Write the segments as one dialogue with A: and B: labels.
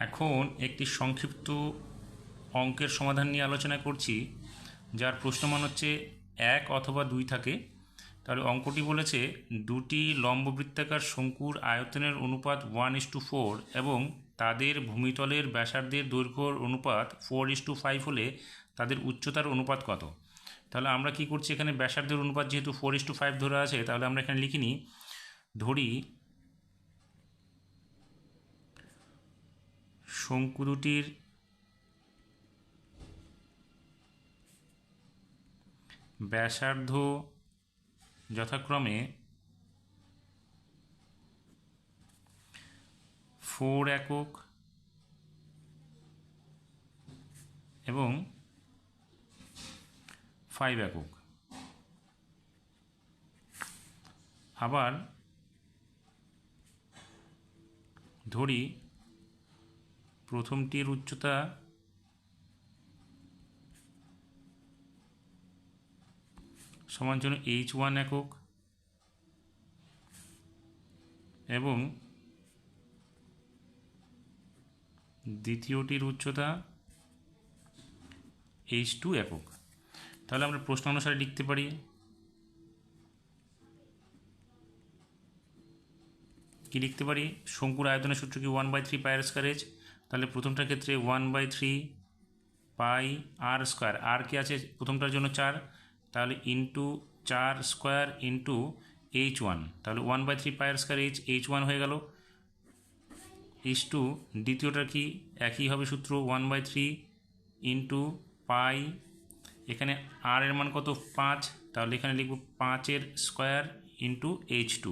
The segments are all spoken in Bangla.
A: এখন একটি সংক্ষিপ্ত অঙ্কের সমাধান নিয়ে আলোচনা করছি, যার প্রশ্নমান হচ্ছে 1 অথবা 2 থাকে। তাহলে অঙ্কটি বলেছে দুটি লম্ববৃত্তাকার শঙ্কুর আয়তনের অনুপাত 1:4 এবং তাদের ভূমিতলের ব্যাসার্ধের দৈর্ঘ্যর অনুপাত 4:5 হলে তাদের উচ্চতার অনুপাত কত। তাহলে আমরা কি করছি, এখানে ব্যাসার্ধের অনুপাত যেহেতু 4:5 ধরে আছে, তাহলে আমরা এখানে লিখিনি। ধরি শঙ্কু দুটির ব্যাসার্ধ যথাক্রমে 4 একক এবং 5 একক। আবার ধরি প্রথমটির উচ্চতা সমান জন্য h1 একক এবং দ্বিতীয়টির উচ্চতা h2 একক। তাহলে আমরা প্রশ্ন অনুসারে লিখতে পারি, কি লিখতে পারি, শঙ্কুর আয়তনের সূত্র কি 1/3 পাই আর স্কয়ার h। তাহলে প্রথমটার ক্ষেত্রে 1/3 পাই আর স্কয়ার, আর কি আছে প্রথমটার জন্য 4, তাহলে ইন্টু 4 স্কোয়ার ইন্টু h1, তাহলে 1/3 পাই আর স্কয়ার h1 হয়ে গেল। h2 দ্বিতীয়টা কি একই হবে সূত্র, 1/3 ইন্টু পাই, এখানে আর এর মান কত 5, তাহলে এখানে লিখব 5 স্কোয়ার ইন্টু h2।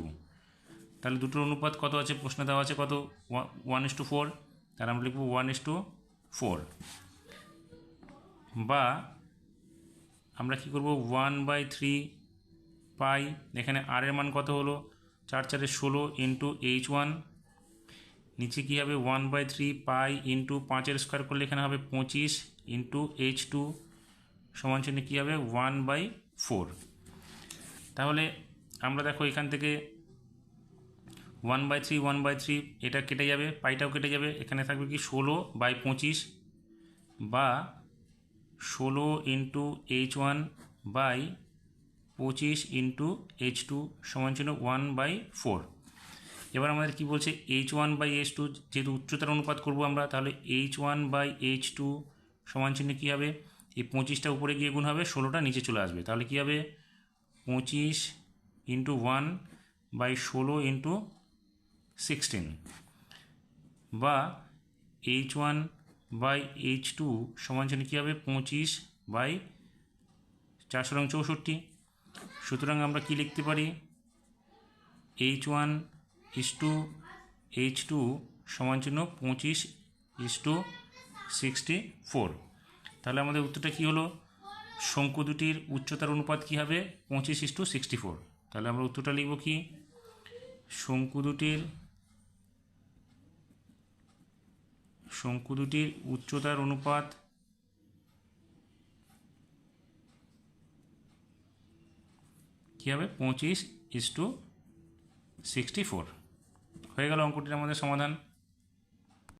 A: তাহলে দুটোর অনুপাত কত আছে প্রশ্ন দেওয়া আছে, কত 1:4, তাহলে আমরা লিখব 1:4। বা আমরা কি করব, 1/3 পাই, এখানে আর এর মান কত হলো 4 4 16 ইন্টু h1, নিচে কী হবে 1/3 পাই ইন্টু 5 স্কোয়ার করলে এখানে হবে 25 ইন্টু h2 সমান চিহ্নে কী হবে 1/4। তাহলে আমরা দেখো এখান থেকে 1/3 এটা কেটে যাবে, পাইটাও কেটে যাবে, এখানে থাকবে কি 16/25 বা 16 into h1 by 25 into h2 সমান চিহ্ন 1/4। এবার আমাদের কি বলছে, h1/h2 যেহেতু উচ্চতার অনুপাত করব আমরা, তাহলে h1/h2 সমান চিহ্ন কী হবে, এই 25টা উপরে গিয়ে গুণ হবে, 16টা নিচে চলে আসবে, তাহলে কী হবে 25 ইন্টু 1/16 ইন্টু 16 বা h1/h2 সমান চিহ্ন কী হবে 25/464। সুতরাং আমরা কি লিখতে পারি, h1:h2 সমান চিহ্ন 25:64। তাহলে আমাদের উত্তরটা কী হলো, শঙ্কু দুটির উচ্চতার অনুপাত কী হবে 25:64। তাহলে আমরা উত্তরটা লিখব কি, শঙ্কু দুটির উচ্চতার অনুপাত কী হবে 25:64। হয়ে গেল অঙ্কটির আমাদের সমাধান।